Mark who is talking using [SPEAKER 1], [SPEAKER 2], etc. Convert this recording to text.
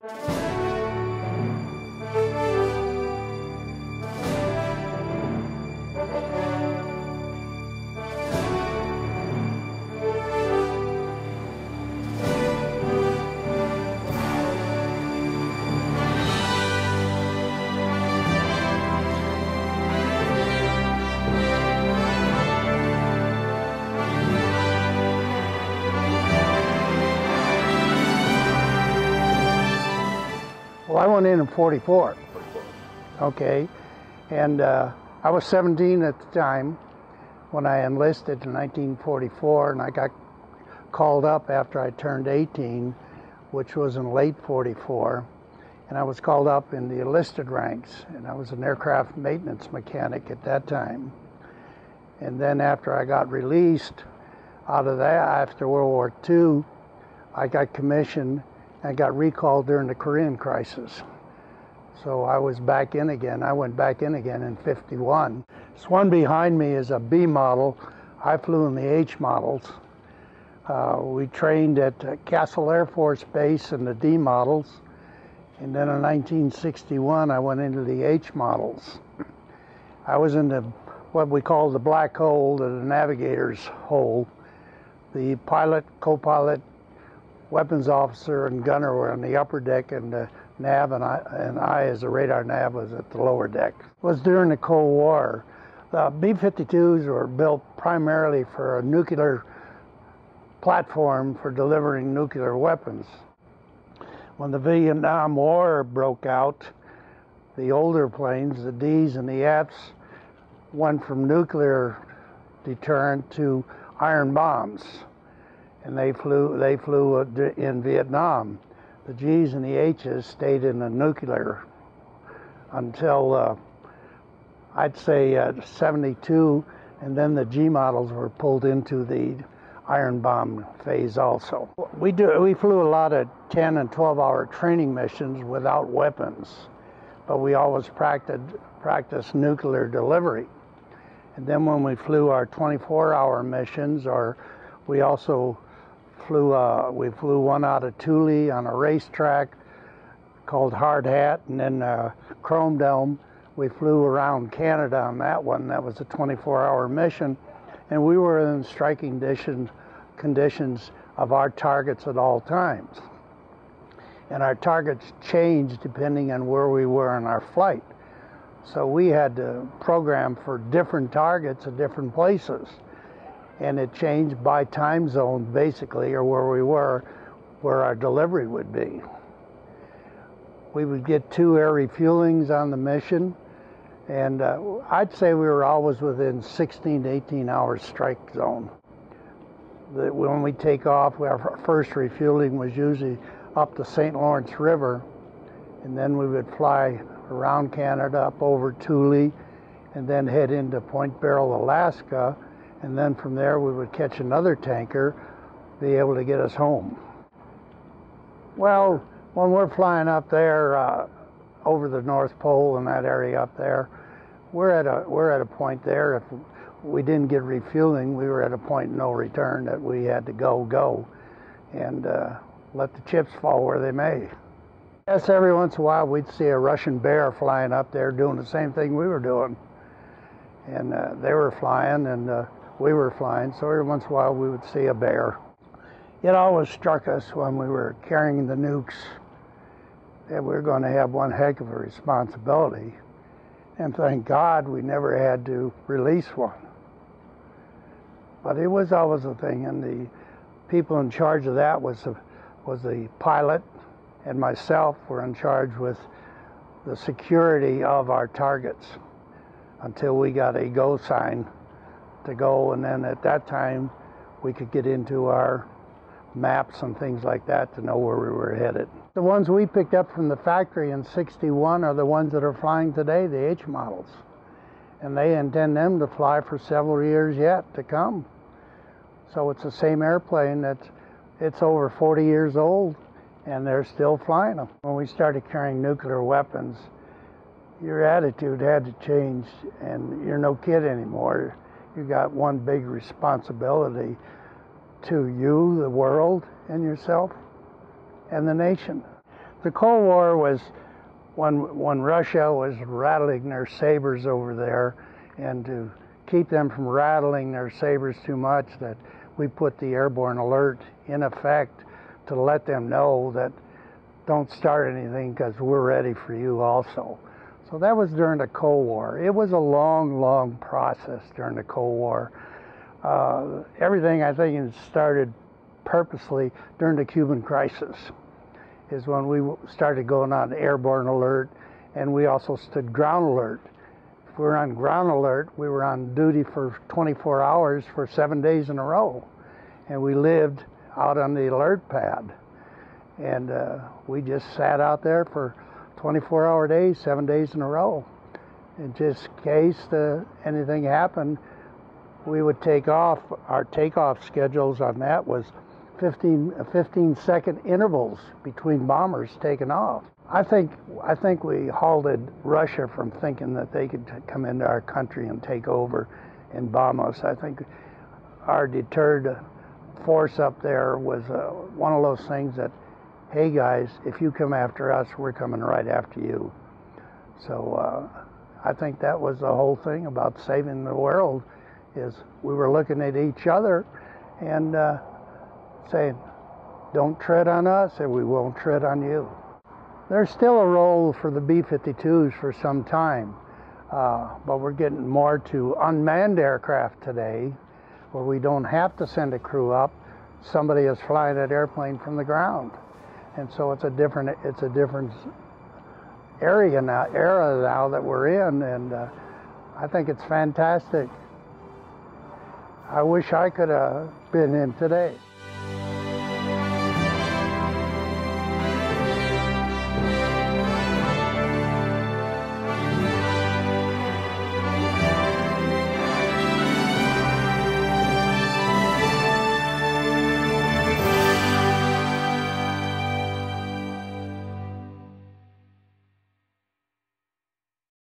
[SPEAKER 1] Well, I went in 44. Okay, and I was 17 at the time when I enlisted in 1944, and I got called up after I turned 18, which was in late 44, and I was called up in the enlisted ranks, and I was an aircraft maintenance mechanic at that time. And then after I got released out of that, after World War II, I got commissioned. I got recalled during the Korean crisis. So I was back in again. I went back in again in 51. This one behind me is a B model. I flew in the H models. We trained at Castle Air Force Base in the D models. And then in 1961, I went into the H models. I was in the what we call the black hole, the Navigator's hole. The pilot, co-pilot, weapons officer, and gunner were on the upper deck, and the nav and I as a radar nav was at the lower deck. It was during the Cold War. The B-52s were built primarily for a nuclear platform for delivering nuclear weapons. When the Vietnam War broke out, the older planes, the Ds and the Fs, went from nuclear deterrent to iron bombs. And they flew in Vietnam. The Gs and the Hs stayed in the nuclear until I'd say 72, and then the G models were pulled into the iron bomb phase also. We flew a lot of 10 and 12-hour training missions without weapons, but we always practiced nuclear delivery. And then when we flew our 24-hour missions, or we also we flew one out of Thule on a racetrack called Hard Hat, and then Chrome Dome. We flew around Canada on that one. That was a 24-hour mission, and we were in striking conditions of our targets at all times. And our targets changed depending on where we were in our flight. So we had to program for different targets at different places. And it changed by time zone, basically, or where we were, where our delivery would be. We would get 2 air refuelings on the mission, and I'd say we were always within 16 to 18 hours strike zone. When we take off, our first refueling was usually up the St. Lawrence River, and then we would fly around Canada, up over Thule, and then head into Point Barrow, Alaska. And then from there, we would catch another tanker, be able to get us home. Well, when we're flying up there over the North Pole and that area up there, we're at a point there. If we didn't get refueling, we were at a point of no return that we had to go, and let the chips fall where they may. Yes, every once in a while, we'd see a Russian bear flying up there doing the same thing we were doing, and they were flying, and we were flying, so every once in a while we would see a bear. It always struck us when we were carrying the nukes that we were going to have one heck of a responsibility, and thank God we never had to release one. But it was always a thing, and the people in charge of that was the pilot, and myself were in charge with the security of our targets until we got a go sign to go, and then at that time we could get into our maps and things like that to know where we were headed. The ones we picked up from the factory in 61 are the ones that are flying today, the H models, and they intend them to fly for several years yet to come. So it's the same airplane it's over 40 years old, and they're still flying them. When we started carrying nuclear weapons, your attitude had to change, and you're no kid anymore. You got one big responsibility to you, the world, and yourself, and the nation. The Cold War was when Russia was rattling their sabers over there, and to keep them from rattling their sabers too much, that we put the airborne alert in effect to let them know that don't start anything because we're ready for you also. So that was during the Cold War. It was a long, long process during the Cold War. Everything, I think, started purposely during the Cuban crisis, is when we started going on airborne alert, and we also stood ground alert. If we were on ground alert, we were on duty for 24 hours for 7 days in a row, and we lived out on the alert pad. And we just sat out there for 24-hour days, 7 days in a row. In just case anything happened, we would take off. Our takeoff schedules on that was 15-second intervals between bombers taking off. I think we halted Russia from thinking that they could come into our country and take over and bomb us. I think our deterred force up there was one of those things that, hey guys, if you come after us, we're coming right after you. So I think that was the whole thing about saving the world, is we were looking at each other and saying, don't tread on us and we won't tread on you. There's still a role for the B-52s for some time, but we're getting more to unmanned aircraft today, where we don't have to send a crew up. Somebody is flying that airplane from the ground. And so it's a different era now that we're in, and I think it's fantastic. I wish I could have been in today.